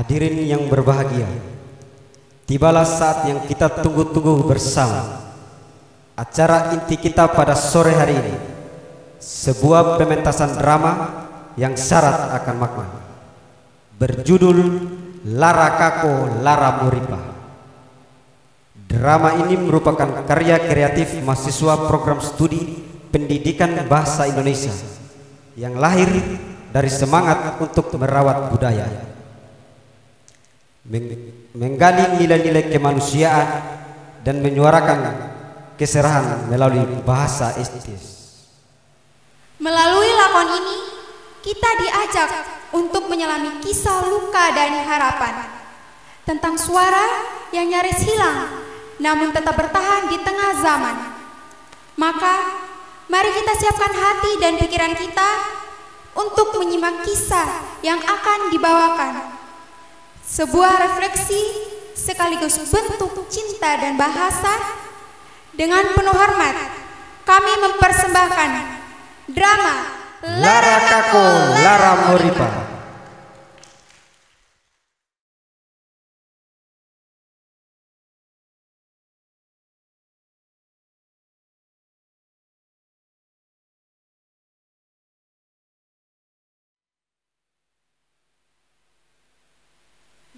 Hadirin yang berbahagia, tibalah saat yang kita tunggu-tunggu bersama. Acara inti kita pada sore hari ini, sebuah pementasan drama yang syarat akan makna, berjudul Lara Kako Lara Muripa. Drama ini merupakan karya kreatif mahasiswa program studi pendidikan bahasa Indonesia yang lahir dari semangat untuk merawat budaya, menggali nilai-nilai kemanusiaan, dan menyuarakan keserahan melalui bahasa estetis. Melalui lakon ini, kita diajak untuk menyelami kisah luka dan harapan tentang suara yang nyaris hilang namun tetap bertahan di tengah zaman. Maka, mari kita siapkan hati dan pikiran kita untuk menyimak kisah yang akan dibawakan. Sebuah refleksi sekaligus bentuk cinta dan bahasa. Dengan penuh hormat, kami mempersembahkan drama Lara Kako Lara Muripa.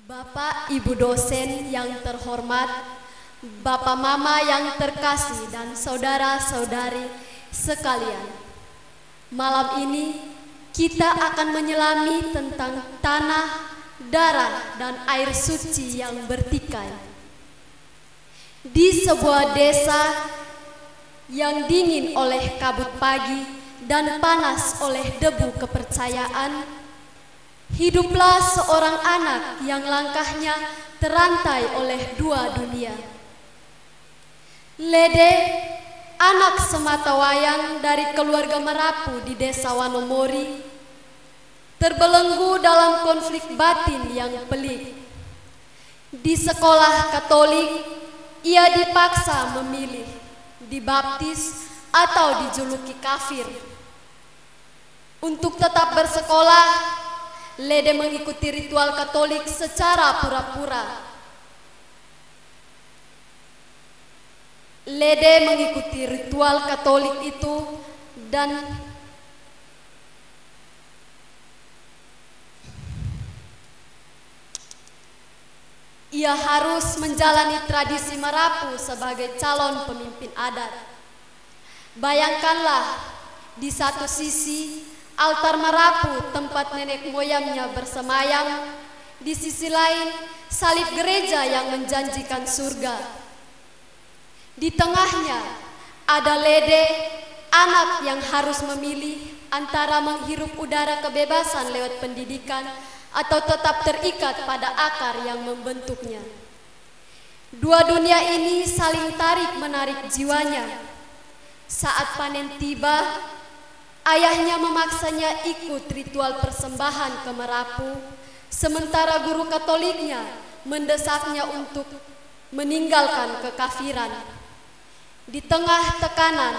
Bapak Ibu dosen yang terhormat, Bapak Mama yang terkasih, dan saudara-saudari sekalian. Malam ini kita akan menyelami tentang tanah, darah, dan air suci yang bertikai. Di sebuah desa yang dingin oleh kabut pagi dan panas oleh debu kepercayaan, hiduplah seorang anak yang langkahnya terantai oleh dua dunia. Lede, anak sematawayang dari keluarga Merapu di desa Wanomori, terbelenggu dalam konflik batin yang pelik. Di sekolah Katolik, ia dipaksa memilih dibaptis atau dijuluki kafir. Untuk tetap bersekolah, Lede mengikuti ritual Katolik secara pura-pura. Lede mengikuti ritual Katolik itu dan ia harus menjalani tradisi Merapu sebagai calon pemimpin adat. Bayangkanlah, di satu sisi altar Merapu tempat nenek moyangnya bersemayam, di sisi lain salib gereja yang menjanjikan surga. Di tengahnya ada Lede, anak yang harus memilih antara menghirup udara kebebasan lewat pendidikan atau tetap terikat pada akar yang membentuknya. Dua dunia ini saling tarik-menarik jiwanya. Saat panen tiba, ayahnya memaksanya ikut ritual persembahan ke Merapu, sementara guru Katoliknya mendesaknya untuk meninggalkan kekafiran. Di tengah tekanan,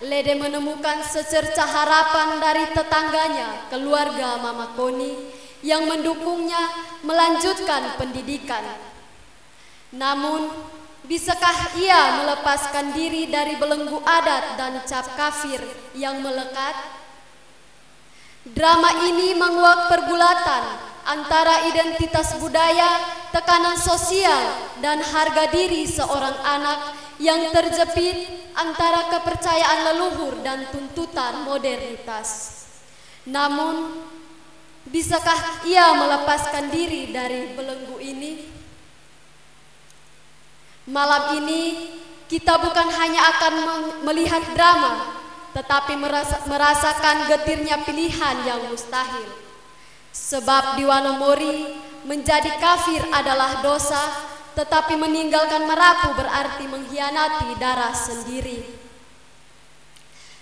Lede menemukan secercah harapan dari tetangganya, keluarga Mama Koni, yang mendukungnya melanjutkan pendidikan. Namun, bisakah ia melepaskan diri dari belenggu adat dan cap kafir yang melekat? Drama ini menguak pergulatan antara identitas budaya, tekanan sosial, dan harga diri seorang anak yang terjepit antara kepercayaan leluhur dan tuntutan modernitas. Namun, bisakah ia melepaskan diri dari belenggu ini? Malam ini kita bukan hanya akan melihat drama, tetapi merasakan getirnya pilihan yang mustahil. Sebab di Wanomori, menjadi kafir adalah dosa, tetapi meninggalkan Merapu berarti mengkhianati darah sendiri.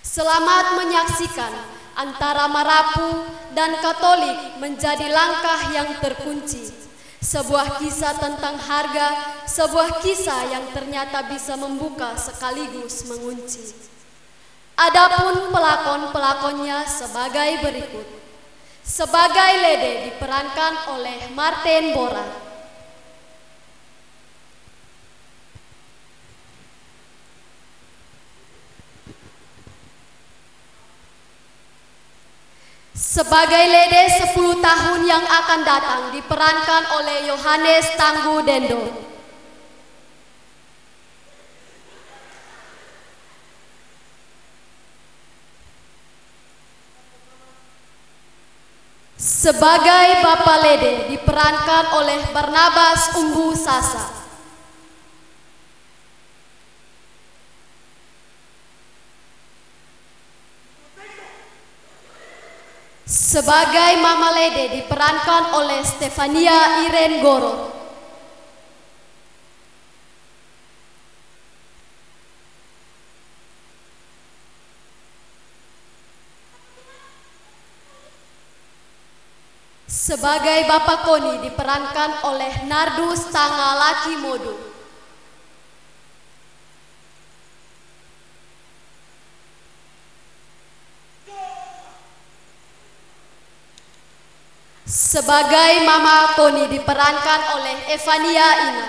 Selamat menyaksikan antara Merapu dan Katolik menjadi langkah yang terkunci. Sebuah kisah tentang harga, sebuah kisah yang ternyata bisa membuka sekaligus mengunci. Adapun pelakon-pelakonnya sebagai berikut. Sebagai Lede diperankan oleh Martin Bora. Sebagai Lede 10 tahun yang akan datang diperankan oleh Yohanes Tangguh Dendo. Sebagai Bapak Lede diperankan oleh Barnabas Umbu Sasa. Sebagai Mama Lede diperankan oleh Stefania Iren Goro. Sebagai Bapak Koni diperankan oleh Nardus Tanga Laki Modu. Sebagai Mama Koni diperankan oleh Evania Ina.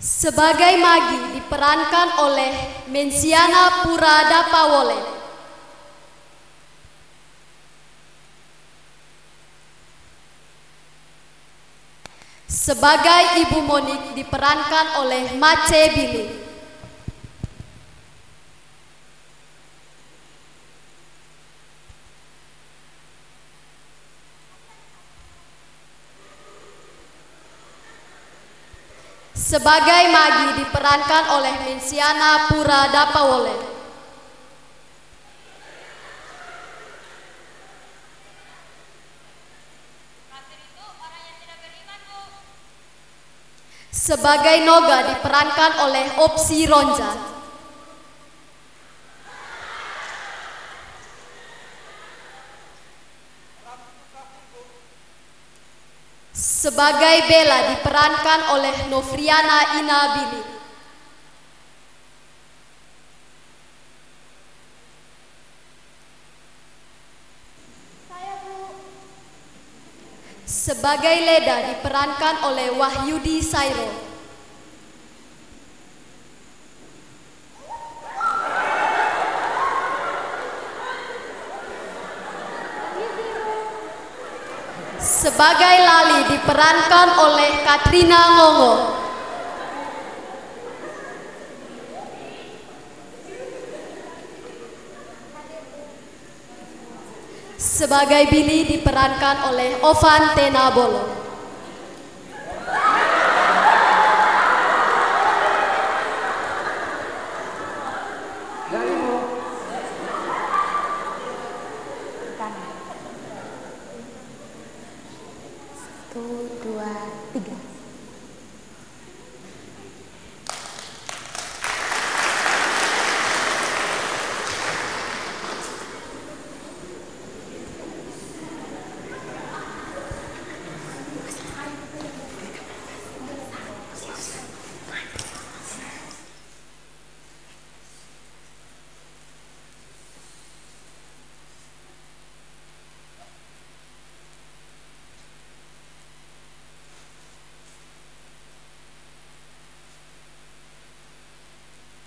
Sebagai Magi diperankan oleh Mensiana Purada Pawole. Sebagai Ibu Monik diperankan oleh Mace Billy. Sebagai Magi diperankan oleh Mensiana Purada Pawole. Sebagai Noga diperankan oleh Opsi Ronja. Sebagai Bella diperankan oleh Novriana Inabili. Sebagai Leda diperankan oleh Wahyudi Sairo. Sebagai Lali diperankan oleh Katrina Ngongo. Sebagai Billy diperankan oleh Ovan Tenabolo.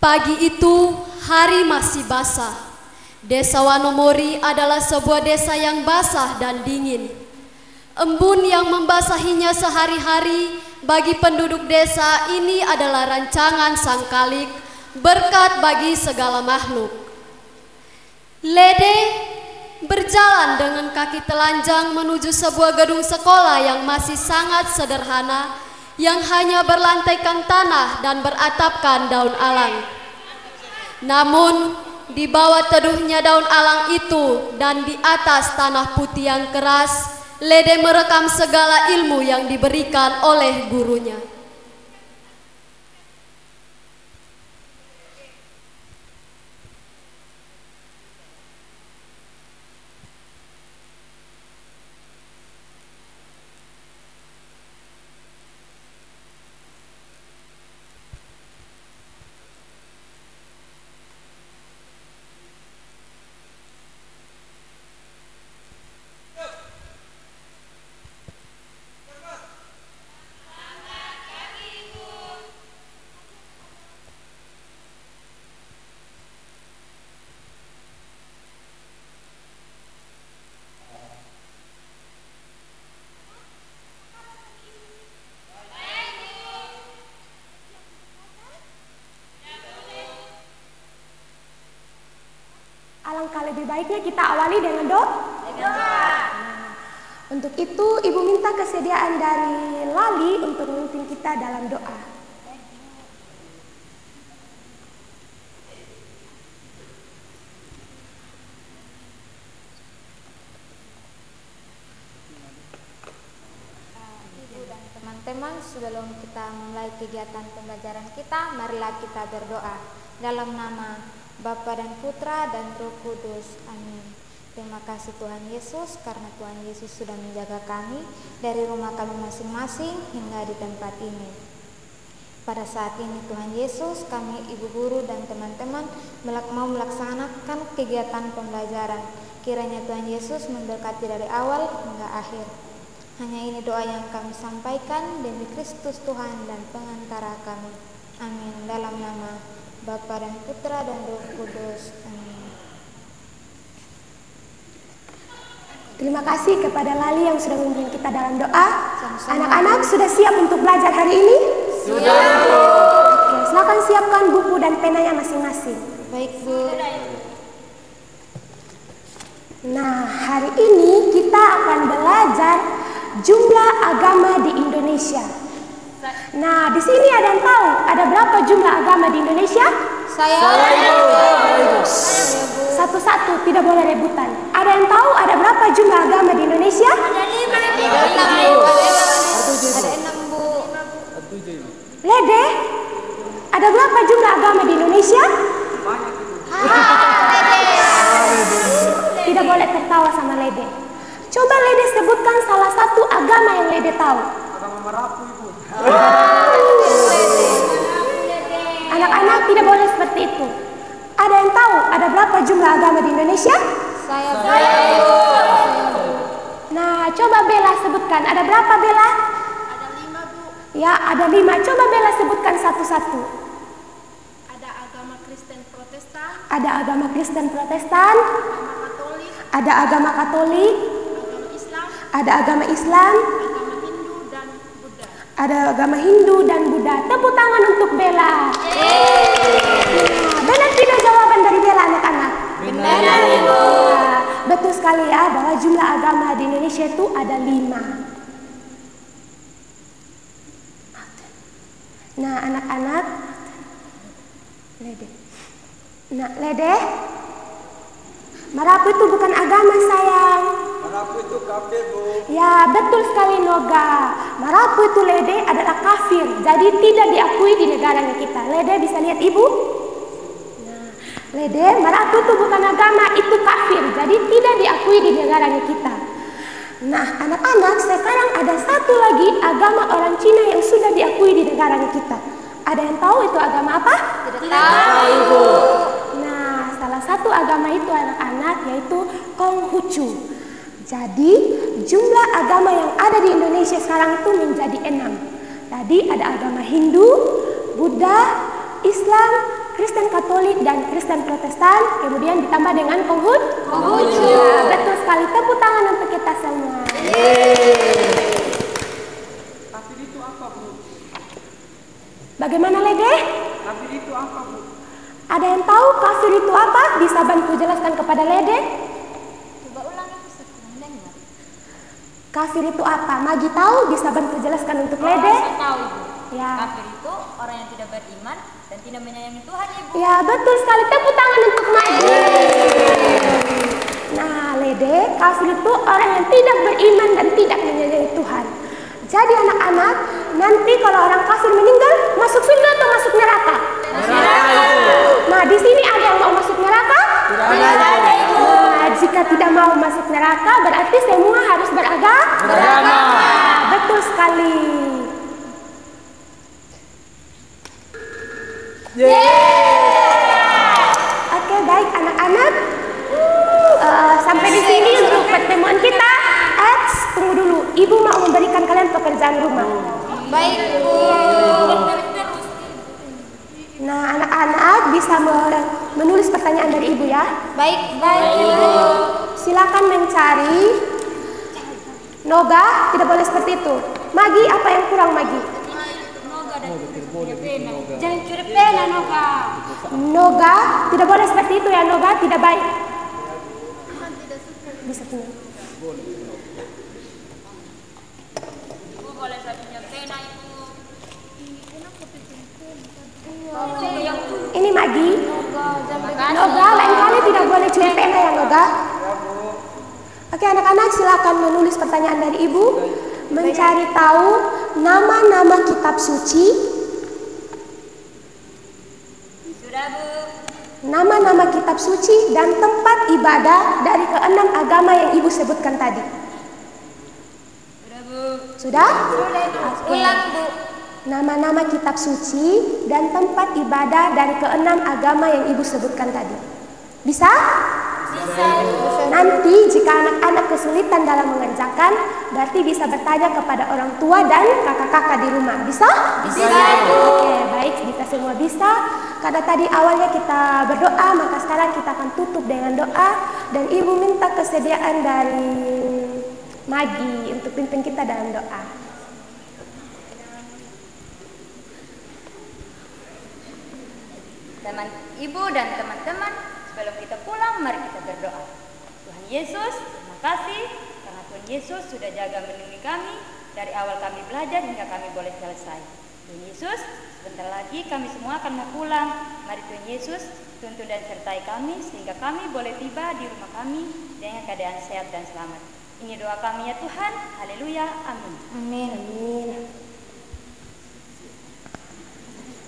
Pagi itu hari masih basah. Desa Wanomori adalah sebuah desa yang basah dan dingin. Embun yang membasahinya sehari-hari bagi penduduk desa ini adalah rancangan Sang Kalik, berkat bagi segala makhluk. Lede berjalan dengan kaki telanjang menuju sebuah gedung sekolah yang masih sangat sederhana, yang hanya berlantaikan tanah dan beratapkan daun alang. Namun, di bawah teduhnya daun alang itu dan di atas tanah putih yang keras, Lede merekam segala ilmu yang diberikan oleh gurunya. baiknya kita awali dengan doa. Untuk itu, Ibu minta kesediaan dari Lali untuk memimpin kita dalam doa. Ibu dan teman-teman, sebelum kita mulai kegiatan pembelajaran kita, marilah kita berdoa. Dalam nama Bapa dan Putra dan Roh Kudus. Amin. Terima kasih Tuhan Yesus, karena Tuhan Yesus sudah menjaga kami dari rumah kami masing-masing hingga di tempat ini. Pada saat ini Tuhan Yesus, kami ibu guru dan teman-teman mau melaksanakan kegiatan pembelajaran. Kiranya Tuhan Yesus memberkati dari awal hingga akhir. Hanya ini doa yang kami sampaikan demi Kristus Tuhan dan pengantara kami. Amin. Dalam nama Bapa dan Putra dan Roh Kudus. Amin. Terima kasih kepada Lali yang sudah memimpin kita dalam doa. Anak-anak sudah siap untuk belajar hari ini? Sudah, Bu. Oke, silakan siapkan buku dan penanya masing-masing. Baik, Bu. Nah, hari ini kita akan belajar jumlah agama di Indonesia. Nah, di sini ada yang tahu ada berapa jumlah agama di Indonesia? Saya. Satu-satu, tidak boleh rebutan. Ada yang tahu ada berapa jumlah agama di Indonesia? Ada 6, Bu. Lede, ada berapa jumlah agama di Indonesia? Tidak boleh tertawa sama Lede. Coba Lede sebutkan salah satu agama yang Lede tahu. Agama Merapu, Ibu. Anak-anak tidak boleh seperti itu. Ada yang tahu ada berapa jumlah agama di Indonesia? Saya. Nah, coba Bella sebutkan. Ada berapa Bella? Ada 5, Bu. Ya, ada 5. Coba Bella sebutkan satu-satu. Ada agama Kristen Protestan, Ada agama Kristen Protestan, agama Katolik, ada agama Katolik, agama Islam, ada agama Islam, agama Hindu, dan Buddha. ada agama Hindu dan Buddha. Tepuk tangan untuk Bella. Benar tidak jawaban dari Bella, anak-anak? Benar, Ibu. Nah, betul sekali ya bahwa jumlah agama di Indonesia itu ada 5. Nah, anak-anak, Lede. Nah, Lede, Merapu itu bukan agama, sayang. Merapu itu kafir, Bu. Ya, betul sekali Noga. Merapu itu Lede adalah kafir, jadi tidak diakui di negaranya kita. Lede bisa lihat Ibu? Nah, Lede, Merapu itu bukan agama, itu kafir, jadi tidak diakui di negaranya kita. Nah, anak-anak, sekarang ada satu lagi agama orang Cina yang sudah diakui di negaranya kita. Ada yang tahu itu agama apa? Tidak tahu, Ibu. Nah, salah satu agama itu anak-anak yaitu Konghucu. Jadi, jumlah agama yang ada di Indonesia sekarang itu menjadi 6. Tadi ada agama Hindu, Buddha, Islam, Kristen Katolik, dan Kristen Protestan. Kemudian ditambah dengan Konghucu. Nah, betul sekali. Tepuk tangan untuk kita semua. Kafir itu apa, Bu? Bagaimana Lede? Kafir itu apa, Bu? Ada yang tahu kafir itu apa? Bisa bantu jelaskan kepada Lede? Coba ulangi, Bu. Kurang dengar. Kafir itu apa? Magi tahu? Bisa bantu jelaskan untuk Lede? Saya tahu, Ibu. Ya. Kafir itu orang yang tidak beriman dan tidak menyayangi Tuhan, Ibu. Ya, betul sekali. Tepuk tangan untuk Magi. Nah, Lede, kafir itu orang yang tidak beriman dan tidak menyayangi Tuhan. Jadi anak-anak, nanti kalau orang kafir meninggal, masuk surga atau masuk neraka? Nah, di sini ada yang mau masuk neraka? Tidak ada, Ibu. Nah, jika tidak mau masuk neraka, berarti semua harus beragama. Nah, betul sekali. Oke, baik anak-anak. Sampai di sini untuk pertemuan kita. Tunggu dulu. Ibu mau memberikan kalian pekerjaan rumah. Baik, Bu. Nah, anak-anak bisa menulis pertanyaan dari Ibu ya. Baik, Ibu. Silakan mencari. Noga, tidak boleh seperti itu. Magi, apa yang kurang Magi? Jangan curi pena, Noga. Noga, tidak boleh seperti itu ya Noga, tidak baik. bisa punya. Ibu boleh saya pinjam pena, Ibu? Ini Magi. Noga, lain kali tidak boleh curi pena ya Noga. Oke anak-anak, silakan menulis pertanyaan dari Ibu. Mencari tahu nama-nama kitab suci. Sudah, Bu. Nama-nama kitab suci dan tempat ibadah dari keenam agama yang Ibu sebutkan tadi. Sudah, Bu. Sudah? Oke. Ulang, Bu. Nama-nama kitab suci dan tempat ibadah dari keenam agama yang Ibu sebutkan tadi. Bisa? Bisa, Ibu. Nanti jika anak-anak kesulitan dalam mengerjakan, berarti bisa bertanya kepada orang tua dan kakak-kakak di rumah. Bisa? Bisa, Ibu. Oke, baik. Jika semua bisa, karena tadi awalnya kita berdoa, maka sekarang kita akan tutup dengan doa. Dan Ibu minta kesediaan dari Magi untuk pimpin kita dalam doa. Teman Ibu dan teman-teman, sebelum kita pulang, mari kita berdoa. Tuhan Yesus, terima kasih karena Tuhan Yesus sudah jaga melindungi kami dari awal kami belajar hingga kami boleh selesai. Tuhan Yesus, sebentar lagi kami semua akan mau pulang. Mari Tuhan Yesus tuntun dan sertai kami sehingga kami boleh tiba di rumah kami dengan keadaan sehat dan selamat. Ini doa kami ya Tuhan. Haleluya. Amin. Amin. Amin.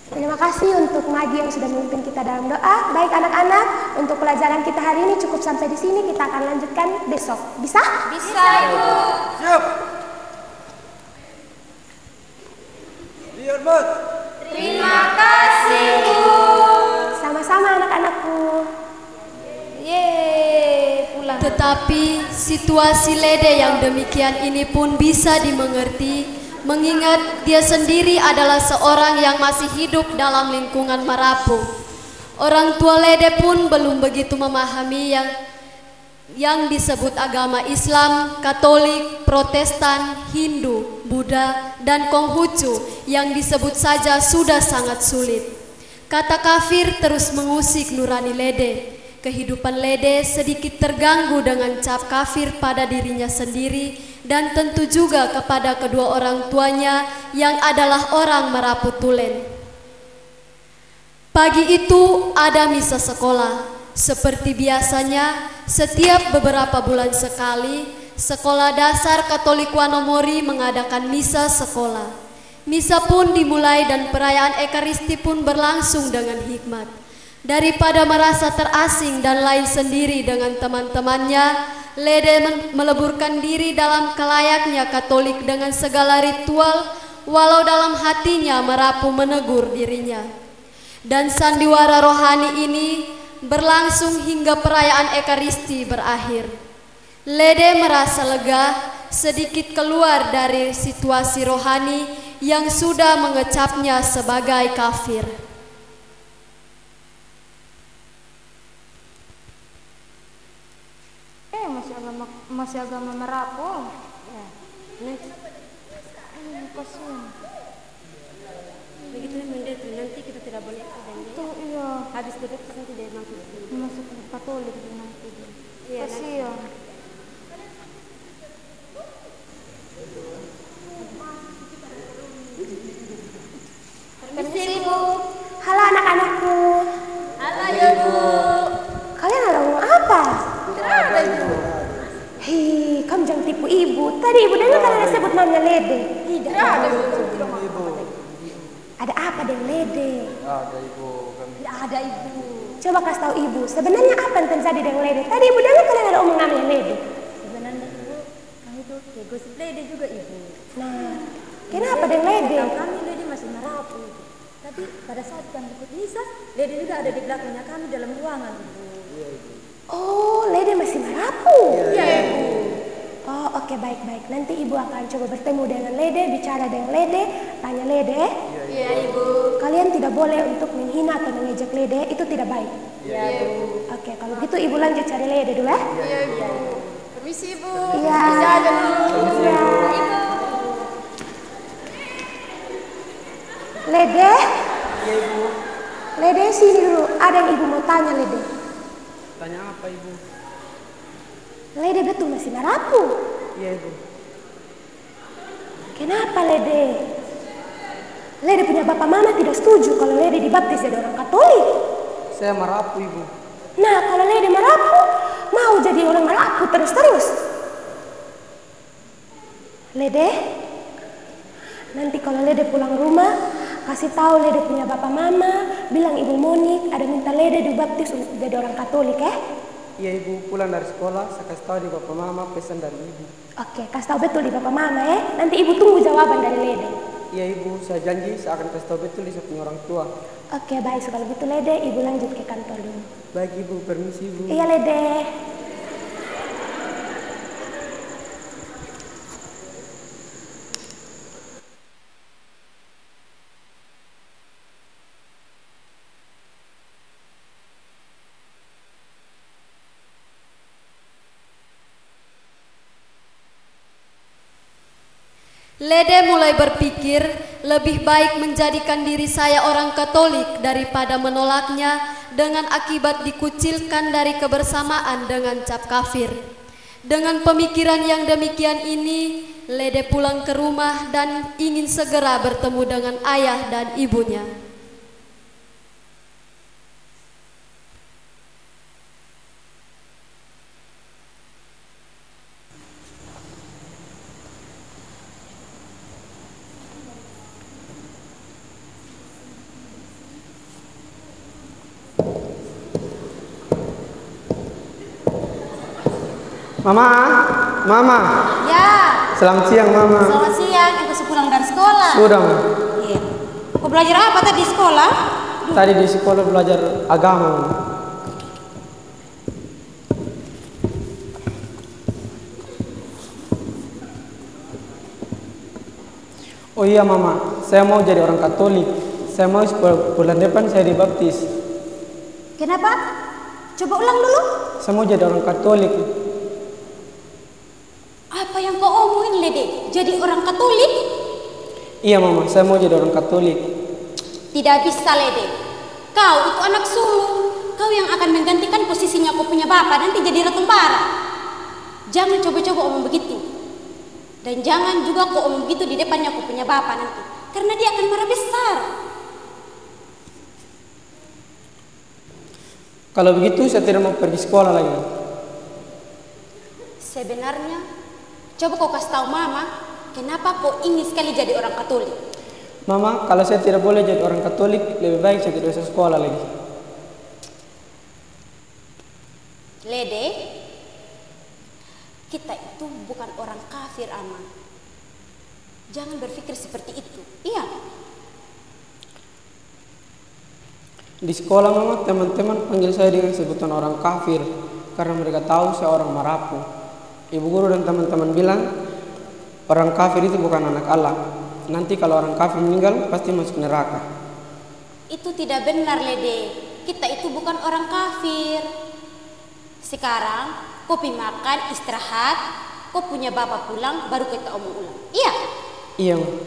Terima kasih untuk Magi yang sudah memimpin kita dalam doa. Baik anak-anak, untuk pelajaran kita hari ini cukup sampai di sini. Kita akan lanjutkan besok. Bisa? Bisa, Ibu. Siap. Biar Mas. Terima kasih, Bu. Sama-sama anak-anakku. Yeay, pulang. Tetapi situasi Lede yang demikian ini pun bisa dimengerti, mengingat dia sendiri adalah seorang yang masih hidup dalam lingkungan Marapu. Orang tua Lede pun belum begitu memahami yang disebut agama Islam, Katolik, Protestan, Hindu, Buddha, dan Konghucu yang disebut saja sudah sangat sulit. Kata kafir terus mengusik nurani Lede. Kehidupan Lede sedikit terganggu dengan cap kafir pada dirinya sendiri dan tentu juga kepada kedua orang tuanya yang adalah orang Marapu Tulen. Pagi itu ada misa sekolah. Seperti biasanya, setiap beberapa bulan sekali, Sekolah Dasar Katolik Wanomori mengadakan misa sekolah. Misa pun dimulai dan perayaan Ekaristi pun berlangsung dengan hikmat. Daripada merasa terasing dan lain sendiri dengan teman-temannya, Lede meleburkan diri dalam kelayaknya Katolik dengan segala ritual, walau dalam hatinya Marapu menegur dirinya. Dan sandiwara rohani ini berlangsung hingga perayaan Ekaristi berakhir. Lede merasa lega, sedikit keluar dari situasi rohani yang sudah mengecapnya sebagai kafir. Masih agama Marapu. Ya. Kasihan. Begitu nanti kita tidak boleh Itu iya. habis duduk nanti dia Masuk Katolik nanti. Iya, Kasihan. Permisi, Bu. Halo anak-anakku. Halo, Ibu. Kalian ada ngomong apa? Tidak ada, Ibu. Hei, kamu jangan tipu ibu. Tadi ibu dengar kalian sebut namanya Lede. Tidak ada, Bu. Ada apa dengan Lede? Ada Ibu. Tidak ada, Ibu. Coba kasih tahu ibu, sebenarnya apa yang terjadi dengan Lede? Tadi ibu dengar kalian ada omong namanya Lede. sebenarnya Ibu, kami tuh kayak gosip Lede juga Ibu. Nah, kenapa dengan Lede? Tahu kami Lede masih Marapu. Tapi pada saat kami ikut misa, Lede juga ada di belakangnya kami dalam ruangan Ibu. Oh, Lede masih Marapu. Iya Ibu. Oh, oke, baik-baik. Nanti ibu akan coba bertemu dengan Lede, bicara dengan Lede, tanya Lede. Iya, Ibu. Kalian tidak boleh untuk menghina atau mengejek Lede, itu tidak baik. Iya, Ibu. Oke, kalau gitu ibu lanjut cari Lede dulu ya. Iya, Ibu. Permisi, Ibu. Iya. Bisa aja, Bu. Iya. Ibu. Lede? Iya Ibu. Lede sini dulu, ada yang ibu mau tanya Lede. Tanya apa Ibu? Lede betul masih marapu? Iya Ibu. Kenapa Lede? Lede punya bapak mama tidak setuju kalau Lede dibaptis jadi orang Katolik. Saya marapu Ibu. Nah kalau Lede marapu, mau jadi orang marapu terus-terus. Lede, nanti kalau Lede pulang rumah, kasih tahu Lede punya bapak mama, bilang Ibu Monik ada minta Lede dibaptis untuk jadi orang Katolik ya. Iya Ibu, pulang dari sekolah saya kasih tahu di bapak mama pesan dari Ibu. Oke, kasih tahu betul di bapak mama ya. Nanti Ibu tunggu jawaban dari Lede. Iya Ibu, saya janji saya akan kasih tahu betul di punya orang tua. Oke, baik. Kalau gitu Lede, Ibu lanjut ke kantor dulu. Baik Ibu, permisi Ibu. Iya Lede. Lede mulai berpikir lebih baik menjadikan diri saya orang Katolik daripada menolaknya dengan akibat dikucilkan dari kebersamaan dengan cap kafir. Dengan pemikiran yang demikian ini, Lede pulang ke rumah dan ingin segera bertemu dengan ayah dan ibunya. Mama. Ya. Selamat siang Mama. Selamat siang, aku pulang dari sekolah. Sudah Mama. Iya. Kau belajar apa tadi di sekolah? Tadi di sekolah belajar agama Mama. Oh iya Mama, saya mau jadi orang Katolik. Saya mau bulan depan saya dibaptis. Kenapa? Coba ulang dulu. Saya mau jadi orang Katolik. Apa yang kau omongin Lede? Jadi orang Katolik? Iya Mama, saya mau jadi orang Katolik. Tidak bisa Lede. Kau itu anak sulung. Kau yang akan menggantikan posisinya kau punya bapak nanti jadi Ratu Bara. Jangan coba-coba omong begitu. Dan jangan juga kau omong begitu di depannya kau punya bapak nanti. Karena dia akan marah besar. Kalau begitu saya tidak mau pergi sekolah lagi. Sebenarnya, coba kau kasih tahu Mama, kenapa kau ingin sekali jadi orang Katolik? Mama, kalau saya tidak boleh jadi orang Katolik, lebih baik saya tidak usah sekolah lagi. Lede, kita itu bukan orang kafir, Ama. Jangan berpikir seperti itu. Iya. Di sekolah Mama, teman-teman panggil saya dengan sebutan orang kafir karena mereka tahu saya orang marapu. Ibu guru dan teman-teman bilang orang kafir itu bukan anak Allah. Nanti kalau orang kafir meninggal pasti masuk neraka. Itu tidak benar, Lede. Kita itu bukan orang kafir. Sekarang kau pergi makan, istirahat, kau punya bapak pulang, baru kita omong ulang. Iya? Iya Mama.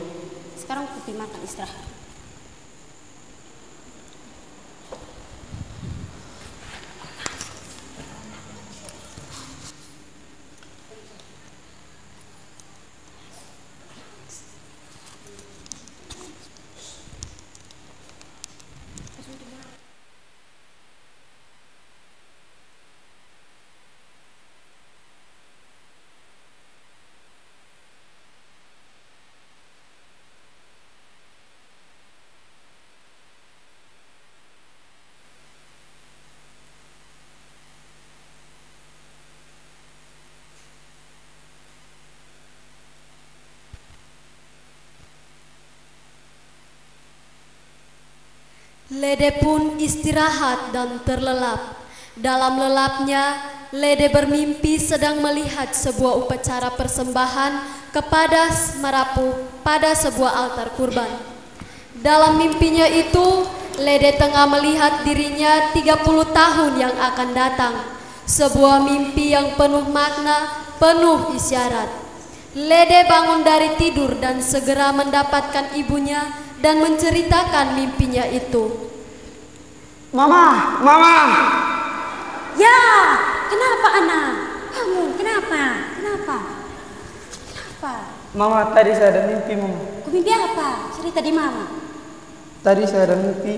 Sekarang kau pergi makan, istirahat. Lede pun istirahat dan terlelap. Dalam lelapnya, Lede bermimpi sedang melihat sebuah upacara persembahan kepada marapu pada sebuah altar kurban. Dalam mimpinya itu, Lede tengah melihat dirinya 30 tahun yang akan datang. Sebuah mimpi yang penuh makna, penuh isyarat. Lede bangun dari tidur dan segera mendapatkan ibunya dan menceritakan mimpinya itu. Mama. Ya, kenapa anak? Kamu Kenapa? Kenapa? Kenapa? Mama, tadi saya ada mimpi, Mama. Kau mimpi apa? Cerita di Mama. Tadi saya ada mimpi.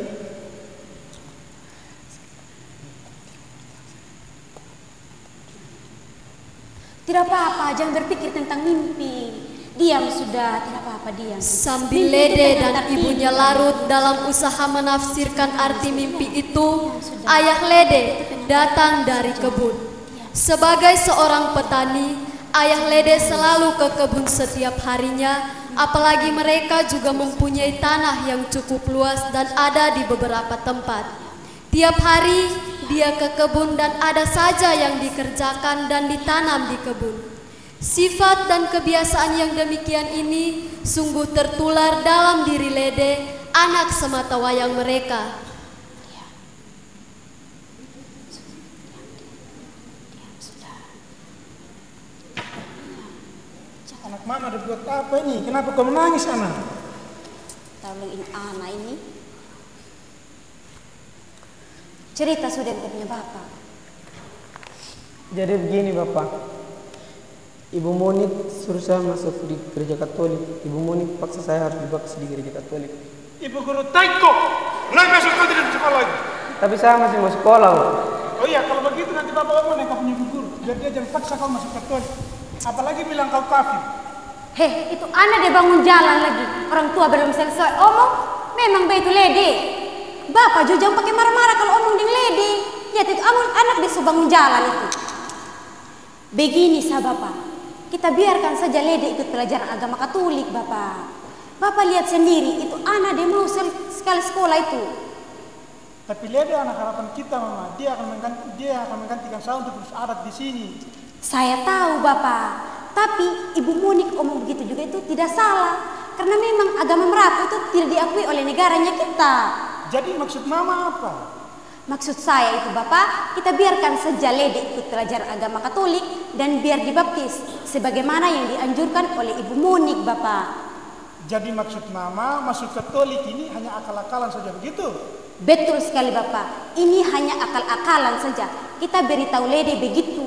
Tidak apa-apa, jangan berpikir tentang mimpi. Diam sudah, tidak apa-apa, diam. Sambil Lede dan ibunya larut dalam usaha menafsirkan arti mimpi itu, ayah Lede datang dari kebun. Sebagai seorang petani, ayah Lede selalu ke kebun setiap harinya, apalagi mereka juga mempunyai tanah yang cukup luas dan ada di beberapa tempat. Tiap hari dia ke kebun dan ada saja yang dikerjakan dan ditanam di kebun. Sifat dan kebiasaan yang demikian ini sungguh tertular dalam diri Lede, anak sematawayang mereka. Anak mama ada buat apa ini? Kenapa kau menangis, anak? Tolongin anak ini. Cerita sudah punya bapak. Jadi begini, Bapak. Ibu Monik suruh saya masuk di gereja Katolik. Ibu Monik paksa saya harus dibaptis di gereja Katolik. Ibu guru Taiko, kenapa besok kau tidak sekolah lagi? Tapi saya masih mau sekolah, Pak. Oh iya, kalau begitu nanti bapak omong yang kau punya ibu guru. Biar dia jangan paksa kau masuk Katolik. Apalagi bilang kau kafir. Heh, itu anak dia bangun jalan lagi. Orang tua belum selesai omong, memang begitu Lede. Bapak juga jangan pakai marah-marah kalau omong dengan Lede. Ya, itu anak dia sudah bangun jalan itu. Begini sah Bapak, kita biarkan saja Lede ikut pelajaran agama Katolik, Bapak. Bapak lihat sendiri, itu anak dia mau sekali sekolah itu. Tapi Lede anak harapan kita, Mama. Dia akan menggantikan saya untuk terus adat di sini. Saya tahu, Bapak. Tapi Ibu Monik omong begitu juga itu tidak salah. Karena memang agama Merapu itu tidak diakui oleh negaranya kita. Jadi maksud Mama apa? Maksud saya itu, Bapak, kita biarkan saja Lede ikut pelajaran agama Katolik dan biar dibaptis sebagaimana yang dianjurkan oleh Ibu Monik, Bapak. Jadi maksud Mama masuk Katolik ini hanya akal-akalan saja begitu? Betul sekali, Bapak. Ini hanya akal-akalan saja. Kita beritahu Lede begitu.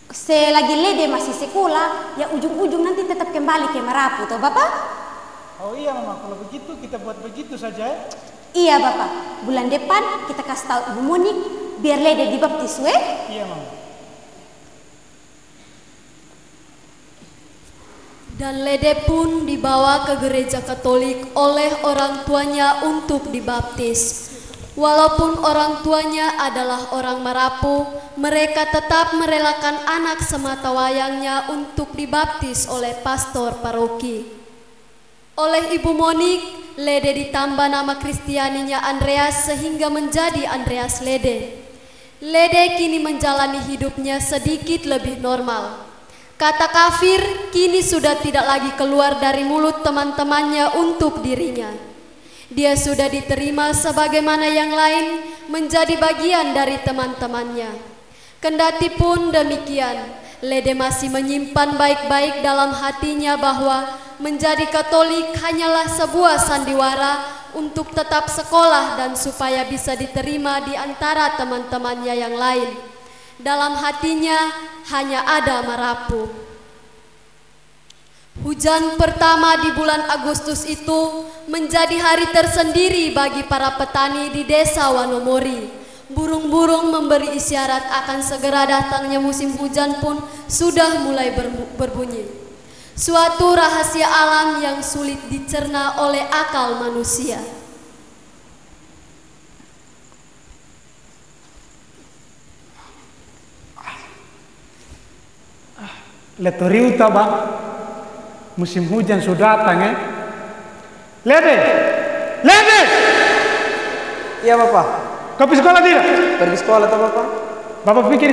Selagi Lede masih sekolah, ya ujung-ujung nanti tetap kembali ke Merapu, toh Bapak? Oh iya, Mama, kalau begitu kita buat begitu saja. Iya, Bapak. Bulan depan kita kasih tahu Ibu Monik biar Lede dibaptis, weh? Iya, Mama. Dan Lede pun dibawa ke gereja Katolik oleh orang tuanya untuk dibaptis. Walaupun orang tuanya adalah orang Merapu, mereka tetap merelakan anak sematawayangnya untuk dibaptis oleh pastor paroki. Oleh Ibu Monik, Lede ditambah nama kristianinya Andreas sehingga menjadi Andreas Lede. Lede kini menjalani hidupnya sedikit lebih normal. Kata kafir kini sudah tidak lagi keluar dari mulut teman-temannya untuk dirinya. Dia sudah diterima sebagaimana yang lain menjadi bagian dari teman-temannya. Kendati pun demikian, Lede masih menyimpan baik-baik dalam hatinya bahwa menjadi Katolik hanyalah sebuah sandiwara untuk tetap sekolah dan supaya bisa diterima di antara teman-temannya yang lain. Dalam hatinya hanya ada Merapu. Hujan pertama di bulan Agustus itu menjadi hari tersendiri bagi para petani di desa Wanomori. Burung-burung memberi isyarat akan segera datangnya musim hujan pun sudah mulai berbunyi. Suatu rahasia alam yang sulit dicerna oleh akal manusia. Letoriuta, Bang. Musim hujan sudah datang, Lede! Lede! Iya, Bapak. Kau pergi sekolah tidak? Pergi sekolah, toh Bapak? Bapak pikir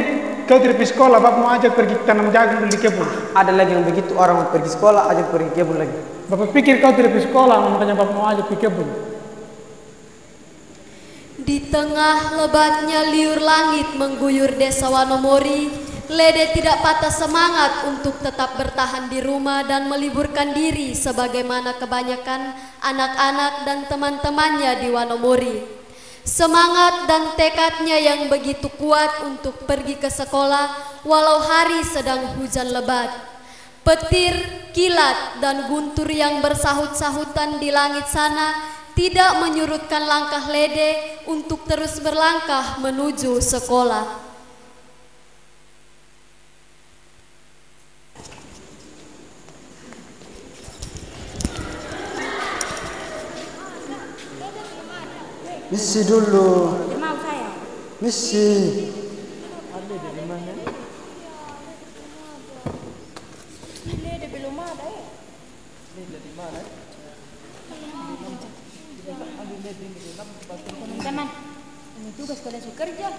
kau tidak pergi sekolah, Bapak mau ajak pergi tanam jagung di kebun. Ada lagi yang begitu, orang mau pergi sekolah, ajak pergi kebun lagi. Bapak pikir kau tidak pergi sekolah, makanya Bapak mau ajak pergi kebun. Di tengah lebatnya liur langit mengguyur desa Wanomori, Lede tidak patah semangat untuk tetap bertahan di rumah dan meliburkan diri sebagaimana kebanyakan anak-anak dan teman-temannya di Wanomori. Semangat dan tekadnya yang begitu kuat untuk pergi ke sekolah walau hari sedang hujan lebat. Petir, kilat, dan guntur yang bersahut-sahutan di langit sana tidak menyurutkan langkah Lede untuk terus berlangkah menuju sekolah. Misi dulu. Mau saya. Misi. Lede belum ada ya. Teman-teman, ini tugas kalian sudah kerja.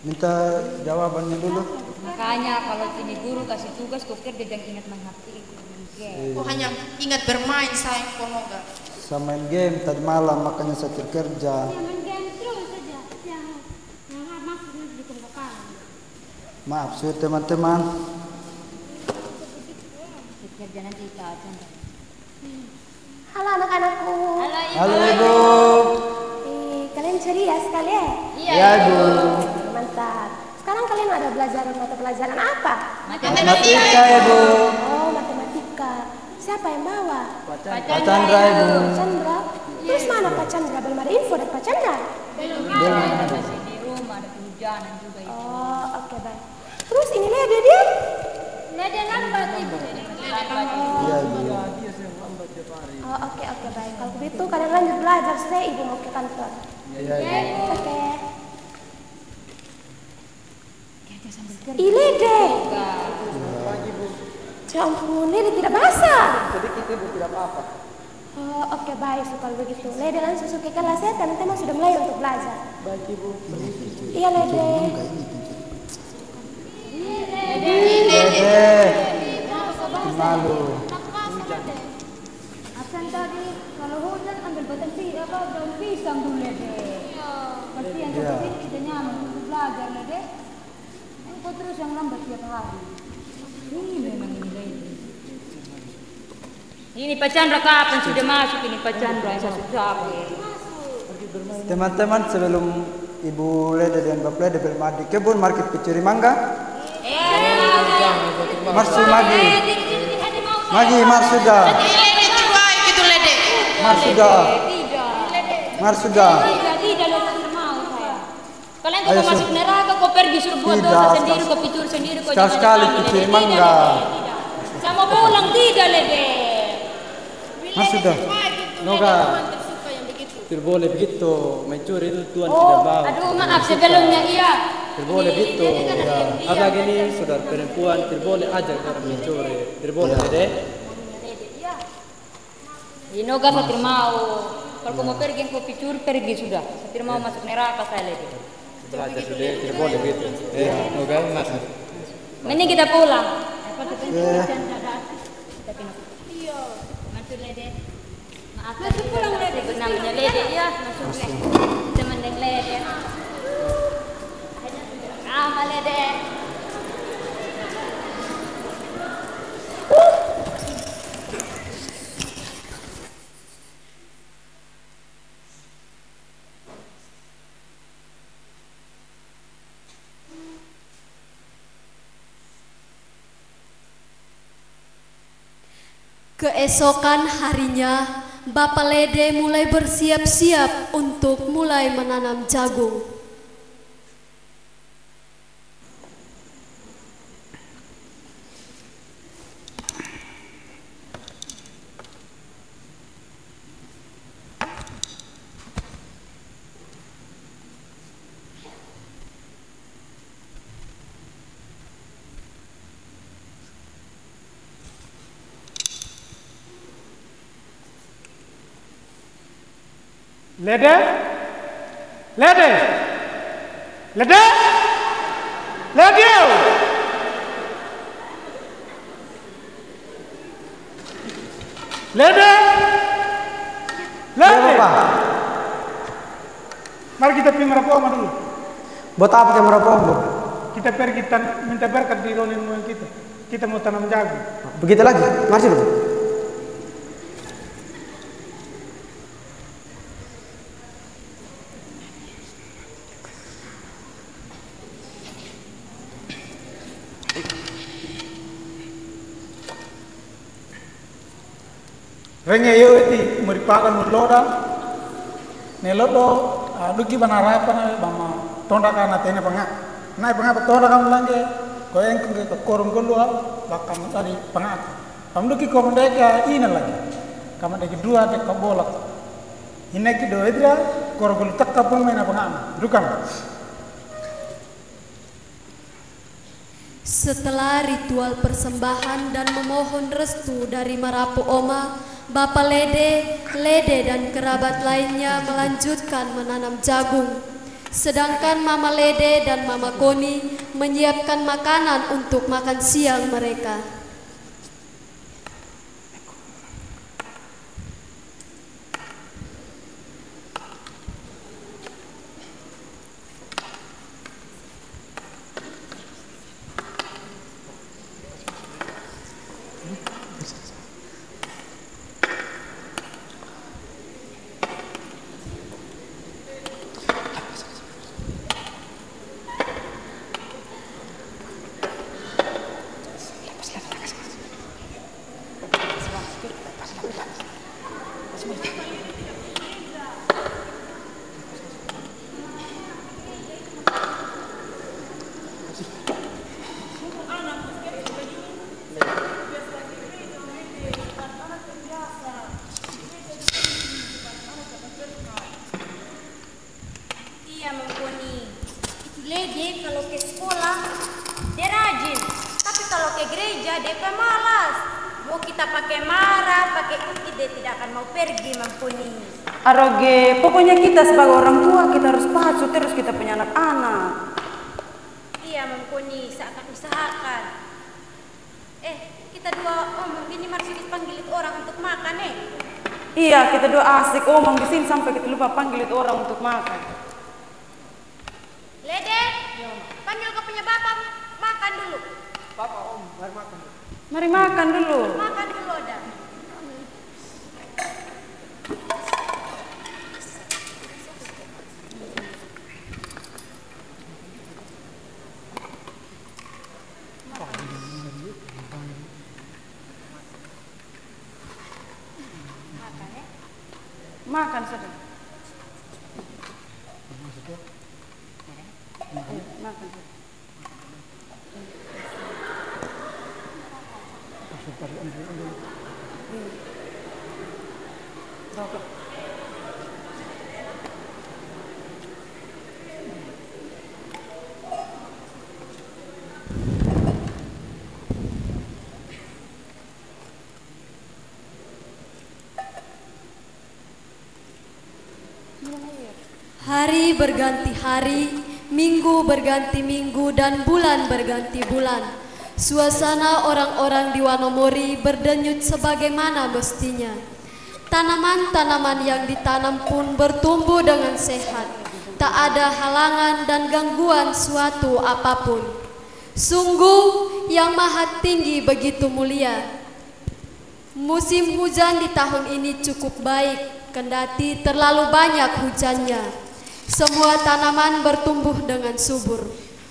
Minta jawabannya dulu. Makanya kalau ini guru kasih tugas kok kerja dan ingat menghafal. Kok hanya ingat bermain sayang Konoga. Saya main game tadi malam makanya saya kerja. Main game terus saja. Yang maksudnya di pembukaan. Maaf sudah teman-teman. Kerja nanti kita aja. Halo anak-anakku. Halo Ibu. Kalian ceria sekali ya? Iya Ibu. Mantap. Sekarang kalian ada mata pelajaran apa? Matematika ya Bu. Oh, matematika. Siapa yang bawa? Pak Chandra Ibu. Pak Chandra. Terus mana Pak Chandra? Belum ada info dari Pak Chandra? Belum ada. Masih di rumah, ada kehujanan juga. Oh, oke baik. Terus ini Lede dia? Lede lambat Ibu. Iya Ibu. Oh, oke baik. Kalau begitu kalian lanjut belajar. Saya Ibu mau ke kantor. Iya Ibu. Oke. Lede. Ya ampun, Lede tidak basah. Sedikit Ibu, tidak apa-apa. Oh, oke baik. Kalau begitu, Lede langsung ke kelas ya. Teman-teman sudah mulai untuk belajar. Baik Ibu. Iya Lede. Lede. Malu. Absen tadi kalau hujan ambil batang daun pisang dulu Lede. Pasti yang seperti ini kita nyaman untuk belajar Lede. Kok terus yang lambat tiap hari. Ini memang ini Lede. Ini Pak Chandra kapan sudah masuk ini Pak Chandra yang susah. Teman-teman sebelum Ibu Lede dan Bapak Lede bermain di kebun market pencuri mangga. Marsu Magi. Mar sudah. Mar sudah. Mar sudah. Tidak mau saya. Kalian kalau masuk neraka kok pergi suruh buat dosa sendiri, kok picur sendiri, kok sekali pencuri mangga. Saya mau pulang tidak Lede. Mar sudah. Noga. Tidak boleh begitu, mencuri itu Tuhan tidak mau. Aduh maaf sebelumnya iya. Tidak boleh begitu. Apalagi ini saudara perempuan, tidak boleh ajak orang mencuri. Tidak boleh Lede. Ini Noga saya tidak mau. Kalau mau pergi kau picur pergi sudah. Saya tidak mau masuk neraka saya Lede. Belajar sudah, tidak boleh begitu. Noga masuk. Ini kita pulang. Masuk pulang Lede. Namanya Lede ya. Masuk teman dengan Lede. Sama Lede. Keesokan harinya, Bapak Lede mulai bersiap-siap untuk mulai menanam jagung. Lede? Lede? Lede? Lede? Lede? Lede? Mari kita pergi merapohama dulu. Buat apa kita merapohama? Kita pergi minta berkat di nenek moyang kita. Kita mau tanam jagung. Begitu lagi, mari dulu. Renge yo iti muripakan muloda. Nelodo duki banarapan bama tonda kana tene panga. Nai panga tonda kam lange koyen ke korum golua bakam tadi panga. Amduki korum deka ina lagi. Kama deki dua deka bolak. Ina ki do edra korogol takka pun mena panga. Dukam. Setelah ritual persembahan dan memohon restu dari Marapu Oma, Bapak Lede dan kerabat lainnya melanjutkan menanam jagung. Sedangkan Mama Lede dan Mama Koni menyiapkan makanan untuk makan siang mereka. Lede kalau ke sekolah dia rajin, tapi kalau ke gereja dia pemalas. Mau kita pakai marah, pakai uti, dia tidak akan mau pergi Mampuni. Aroge, pokoknya kita sebagai orang tua kita harus patuh terus kita punya anak-anak. Iya Mampuni, saya akan usahakan. Kita dua omong gini Marsulis panggil orang untuk makan Iya, kita dua asik omong di sini sampai kita lupa panggil orang untuk makan. Lede, panggil kau punya bapak makan dulu. Bapak Om, mari makan. Mari makan dulu. Makan dulu dah. Makan sudah. Makan. Hari berganti hari, minggu berganti minggu, dan bulan berganti bulan. Suasana orang-orang di Wanomori berdenyut sebagaimana mestinya. Tanaman-tanaman yang ditanam pun bertumbuh dengan sehat. Tak ada halangan dan gangguan suatu apapun. Sungguh yang maha tinggi begitu mulia. Musim hujan di tahun ini cukup baik, kendati terlalu banyak hujannya. Semua tanaman bertumbuh dengan subur.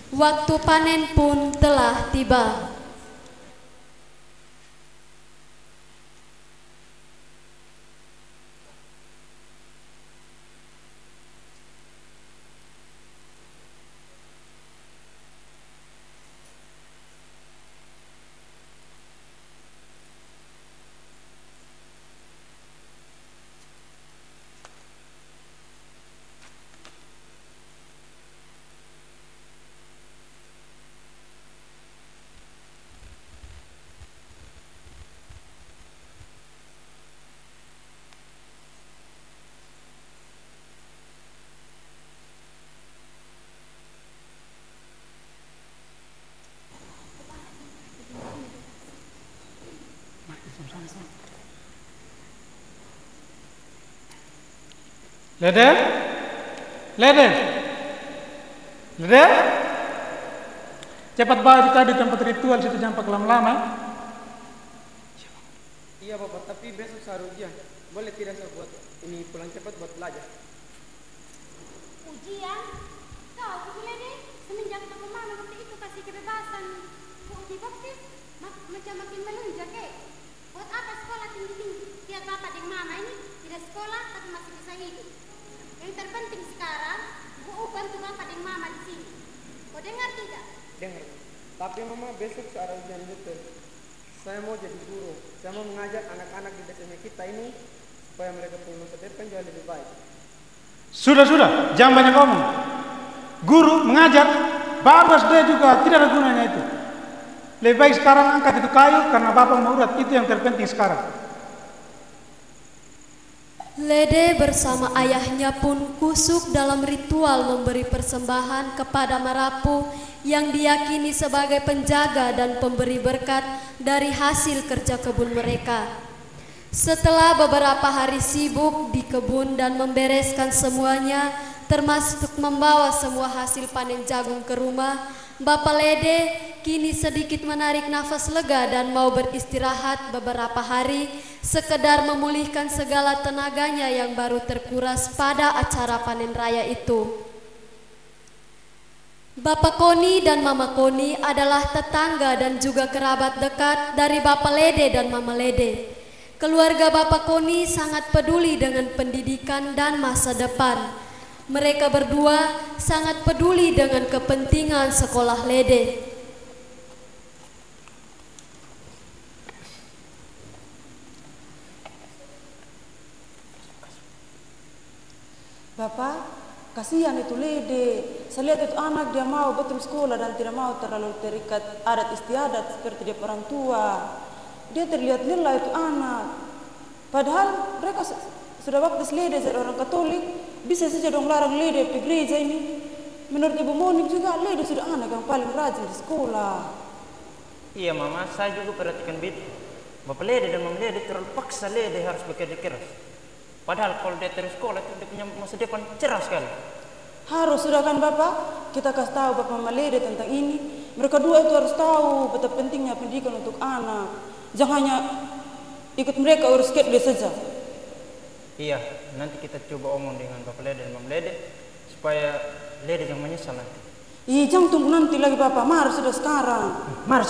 Waktu panen pun telah tiba. Lede? Cepat bawa kita di tempat ritual situ jangan pakai lama-lama. Iya Bapak, tapi besok saya ujian. Boleh tidak saya buat ini pulang cepat buat belajar? Ujian? Kau Lede, semenjak aku mama waktu itu kasih kebebasan uji baptis, macam makin melunjak Buat apa sekolah tinggi-tinggi? Setiap bapak dan mama ini tidak sekolah tapi masih bisa hidup. Yang terpenting sekarang, ibu bantu bapak dan mama di sini. Kau dengar tidak? Dengar. Tapi mama besok searah ujian betul. Saya mau jadi guru. Saya mau mengajar anak-anak di desanya kita ini supaya mereka punya masa depan jauh lebih baik. Sudah, jangan banyak ngomong. Guru mengajar, bagus dia juga tidak ada gunanya itu. Lebih baik sekarang angkat itu kayu karena bapak mau urat, itu yang terpenting sekarang. Lede bersama ayahnya pun kusuk dalam ritual memberi persembahan kepada Marapu yang diyakini sebagai penjaga dan pemberi berkat dari hasil kerja kebun mereka. Setelah beberapa hari sibuk di kebun dan membereskan semuanya, termasuk membawa semua hasil panen jagung ke rumah, Bapak Lede kini sedikit menarik nafas lega dan mau beristirahat beberapa hari, sekedar memulihkan segala tenaganya yang baru terkuras pada acara panen raya itu. Bapak Koni dan Mama Koni adalah tetangga dan juga kerabat dekat dari Bapak Lede dan Mama Lede. Keluarga Bapak Koni sangat peduli dengan pendidikan dan masa depan. Mereka berdua sangat peduli dengan kepentingan sekolah Lede. Bapak, kasihan itu Lede. Saya lihat itu anak dia mau betul sekolah dan tidak mau terlalu terikat adat istiadat seperti dia orang tua. Dia terlihat lelah itu anak. Padahal mereka sudah baptis Lede jadi orang Katolik. Bisa saja dong larang Lede pergi gereja ini. Menurut Ibu Monik juga Lede sudah anak yang paling rajin di sekolah. Iya mama, saya juga perhatikan begitu. Bapak Lede dan Mama Lede terlalu paksa Lede harus bekerja keras. Padahal kalau dia terus sekolah itu dia punya masa depan cerah sekali. Harus sudah kan Bapak? Kita kasih tahu Bapak Mama Lede tentang ini. Mereka dua itu harus tahu betapa pentingnya pendidikan untuk anak. Jangan hanya ikut mereka urus dia saja. Iya, nanti kita coba omong dengan Bapak Lede dan Mama Lede supaya Lede jangan menyesal nanti. Iya, jangan tunggu nanti lagi Bapak. Mari sudah sekarang. Mari.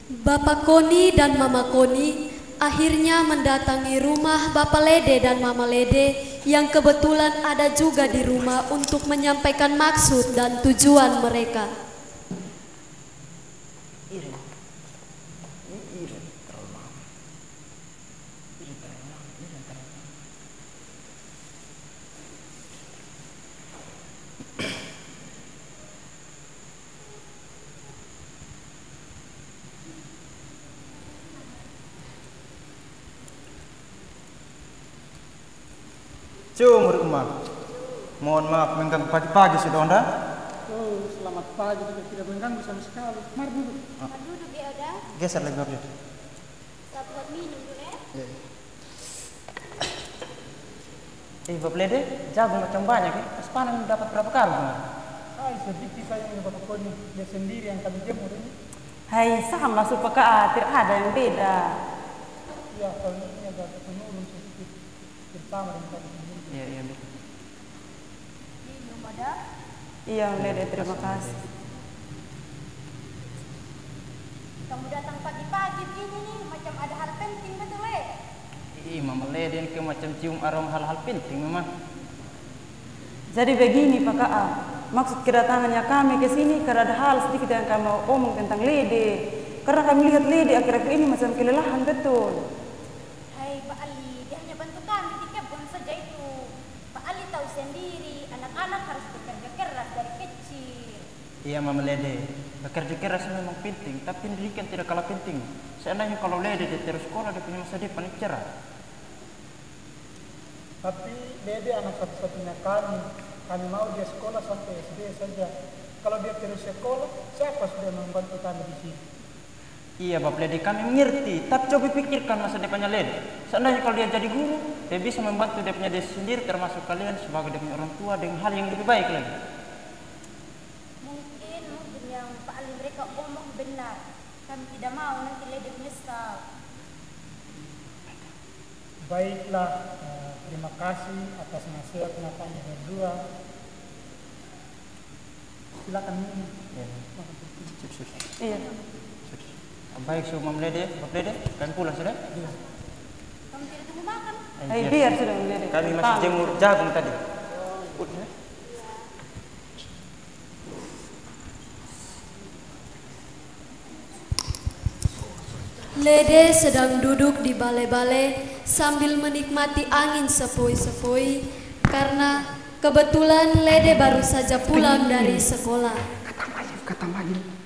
Bapak Koni dan Mama Koni akhirnya mendatangi rumah Bapak Lede dan Mama Lede yang kebetulan ada juga di rumah untuk menyampaikan maksud dan tujuan mereka. Cuma rumah. Mohon maaf mengganggu pagi-pagi sudah Onda. Selamat pagi, tidak mengganggu sama sekali. Mari duduk. Mari duduk ya udah. Geser lagi Onda. Kita buat minum dulu ya. Bapak Lede, jagung macam banyak ya. Pas panen dapat berapa kali kemarin? Sedikit saja ini Bapak Koni. Dia sendiri yang kami jemur ini. Hai, sama supaya tidak ada yang beda. Iya, kalau ini agak menurun sedikit. Bersama dengan tadi. Iya betul. Minum ada. Iya Lede, terima kasih. Kamu datang pagi-pagi begini nih, macam ada hal penting betul Mama Lede ini macam cium aroma hal-hal penting Mama. Jadi begini Pak Ka, maksud kedatangannya kami ke sini karena ada hal sedikit yang kami mau omong tentang Lede. Karena kami lihat Lede akhir-akhir ini macam kelelahan betul. Hai Pak Ali, dia hanya bantu kami di kebun saja itu. Pak Ali tahu sendiri, anak-anak harus bekerja keras dari kecil. Iya Mama Lede, bekerja keras memang penting, tapi pendidikan tidak kalah penting. Seandainya kalau Lede dia terus sekolah, dia punya masa depan yang cerah. Tapi Lede anak satu-satunya kami. Kami mau dia sekolah sampai SD saja. Kalau dia terus sekolah, siapa sudah membantu kami di sini? Iya Bapak Lede, kami mengerti. Tapi coba pikirkan masa depannya Lede. Seandainya kalau dia jadi guru, dia bisa membantu dia punya diri sendiri, termasuk kalian sebagai dia punya orang tua dengan hal yang lebih baik lagi. Mungkin yang Pak Ali mereka omong benar. Kami tidak mau nanti Lede menyesal. Baiklah, terima kasih atas nasihatnya kami berdua. Silakan minum. Iya. Baik, semua Lede, Bapak Lede, kami pulang sudah? Kamu tidak tunggu makan? Biar sudah Lede. Kami masih jemur jagung tadi. Lede sedang duduk di balai-balai sambil menikmati angin sepoi-sepoi karena kebetulan Lede baru saja pulang dari sekolah. Kata Mayu.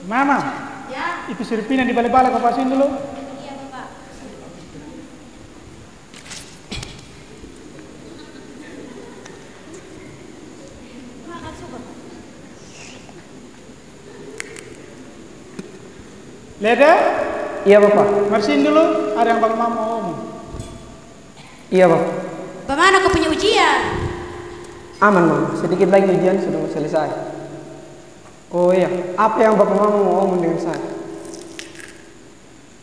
Mama, Ya. itu siripina di balai-balai kau pasin dulu. Iya, Bapak. Makan suka. Lede, Iya Bapak. bersihin dulu. Ada yang bang mama ngomong. Iya Bapak. Bagaimana kau punya ujian? Aman Mama, sedikit lagi ujian sudah mau selesai. Oh iya, apa yang Bapak Mama mau omong dengan saya?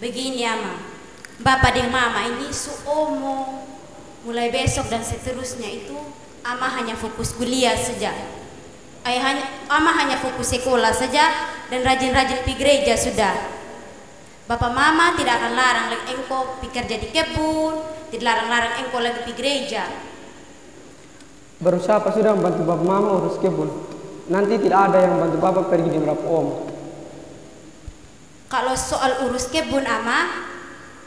Begini Ama, Bapak dan Mama ini suomo. Mulai besok dan seterusnya itu Ama hanya fokus kuliah saja. Ama hanya fokus sekolah saja dan rajin-rajin pergi gereja sudah. Bapak Mama tidak akan larang lagi engkau pikir jadi kebun, tidak larang-larang engkau lagi pergi gereja. Baru siapa sudah membantu Bapak Mama urus kebun? Nanti tidak ada yang bantu Bapak pergi di berapa om. Kalau soal urus kebun Ama,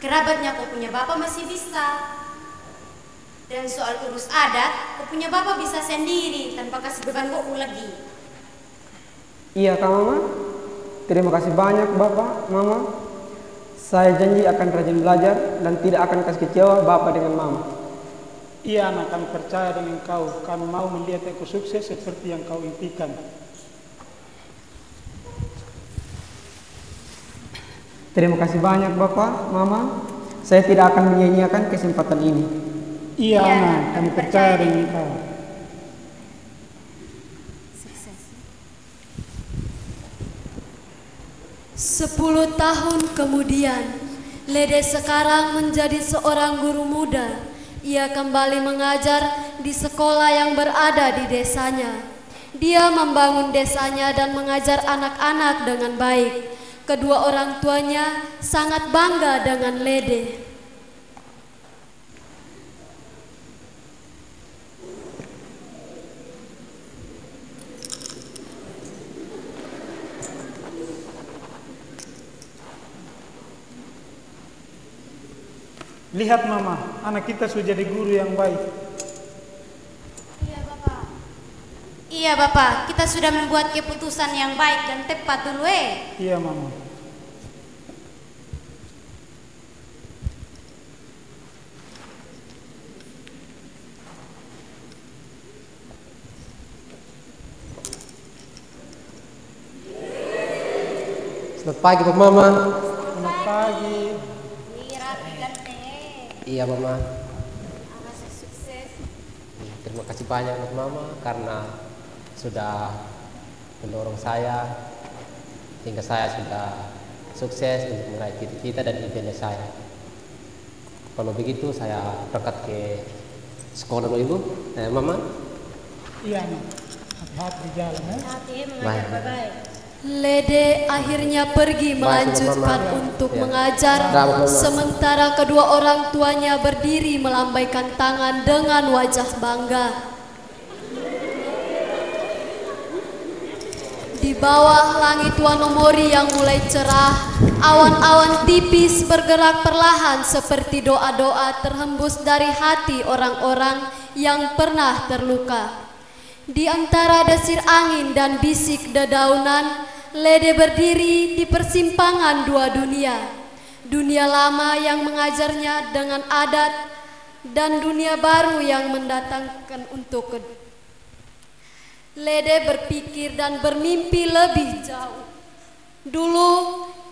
kerabatnya kau punya Bapak masih bisa. Dan soal urus adat, kau punya Bapak bisa sendiri tanpa kasih beban kau lagi. Iya Kak Mama. Terima kasih banyak Bapak, Mama. Saya janji akan rajin belajar dan tidak akan kasih kecewa Bapak dengan Mama. Iya anak, kami percaya dengan kau. Kami mau melihat engkau sukses seperti yang kau impikan. Terima kasih banyak Bapak, Mama. Saya tidak akan menyia-nyiakan kesempatan ini. Iya anak, kami percaya dengan kau. Sukses. 10 tahun kemudian, Lede sekarang menjadi seorang guru muda. Ia kembali mengajar di sekolah yang berada di desanya. Dia membangun desanya dan mengajar anak-anak dengan baik. Kedua orang tuanya sangat bangga dengan Lede. Lihat Mama, anak kita sudah jadi guru yang baik. Iya Bapak. Iya Bapak, kita sudah membuat keputusan yang baik dan tepat dulu Iya Mama. Selamat pagi Bapak Mama. Selamat pagi. Iya Mama. Sukses. Terima kasih banyak buat Mama karena sudah mendorong saya hingga saya sudah sukses untuk meraih cita-cita dan impian saya. Kalau begitu saya berangkat ke sekolah dulu Ibu, Mama. Iya Mama. Hati-hati di jalan ya. Hati mengajar baik-baik. Lede akhirnya pergi melanjutkan untuk mengajar, Mama. sementara kedua orang tuanya berdiri melambaikan tangan dengan wajah bangga. Di bawah langit Wanomori yang mulai cerah, awan-awan tipis bergerak perlahan seperti doa-doa terhembus dari hati orang-orang yang pernah terluka. Di antara desir angin dan bisik dedaunan, Lede berdiri di persimpangan dua dunia. Dunia lama yang mengajarnya dengan adat dan dunia baru yang mendatangkan untuk Lede berpikir dan bermimpi lebih jauh. Dulu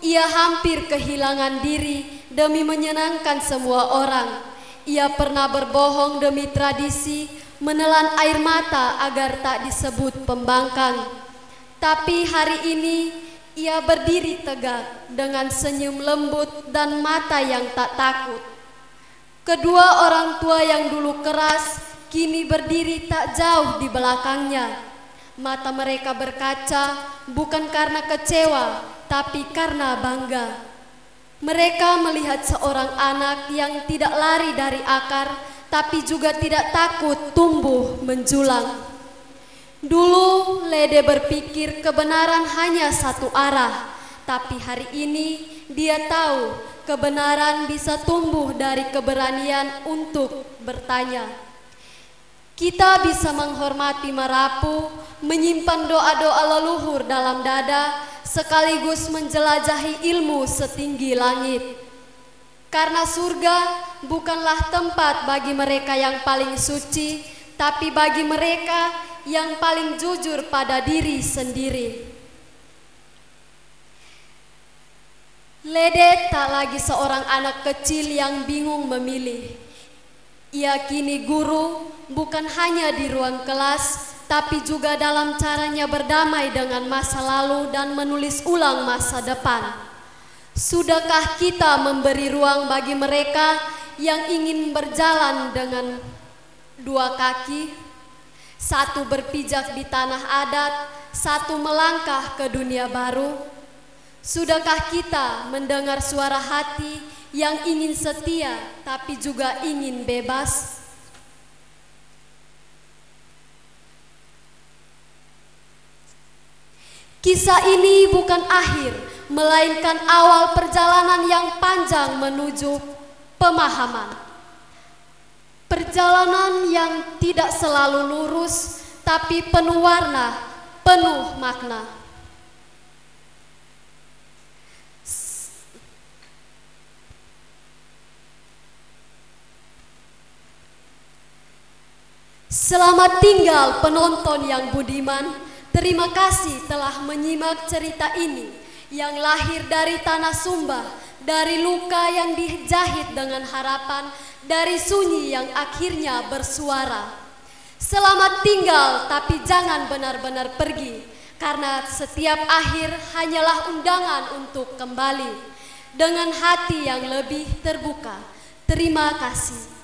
ia hampir kehilangan diri demi menyenangkan semua orang. Ia pernah berbohong demi tradisi, menelan air mata agar tak disebut pembangkang. Tapi hari ini Ia berdiri tegak dengan senyum lembut dan mata yang tak takut. Kedua orang tua yang dulu keras kini berdiri tak jauh di belakangnya. Mata mereka berkaca bukan karena kecewa, tapi karena bangga. Mereka melihat seorang anak yang tidak lari dari akar, tapi juga tidak takut tumbuh menjulang. Dulu Lede berpikir kebenaran hanya satu arah, tapi hari ini dia tahu kebenaran bisa tumbuh dari keberanian untuk bertanya. Kita bisa menghormati Marapu, menyimpan doa-doa leluhur dalam dada, sekaligus menjelajahi ilmu setinggi langit. Karena surga bukanlah tempat bagi mereka yang paling suci, tapi bagi mereka yang paling jujur pada diri sendiri. Lede tak lagi seorang anak kecil yang bingung memilih. Ia kini guru bukan hanya di ruang kelas, tapi juga dalam caranya berdamai dengan masa lalu dan menulis ulang masa depan. Sudahkah kita memberi ruang bagi mereka yang ingin berjalan dengan dua kaki? Satu berpijak di tanah adat, satu melangkah ke dunia baru. Sudahkah kita mendengar suara hati yang ingin setia tapi juga ingin bebas? Kisah ini bukan akhir, melainkan awal perjalanan yang panjang menuju pemahaman. Perjalanan yang tidak selalu lurus, tapi penuh warna, penuh makna. Selamat tinggal penonton yang budiman. Terima kasih telah menyimak cerita ini yang lahir dari tanah Sumba, dari luka yang dijahit dengan harapan, dari sunyi yang akhirnya bersuara. Selamat tinggal, tapi jangan benar-benar pergi, karena setiap akhir hanyalah undangan untuk kembali dengan hati yang lebih terbuka. Terima kasih.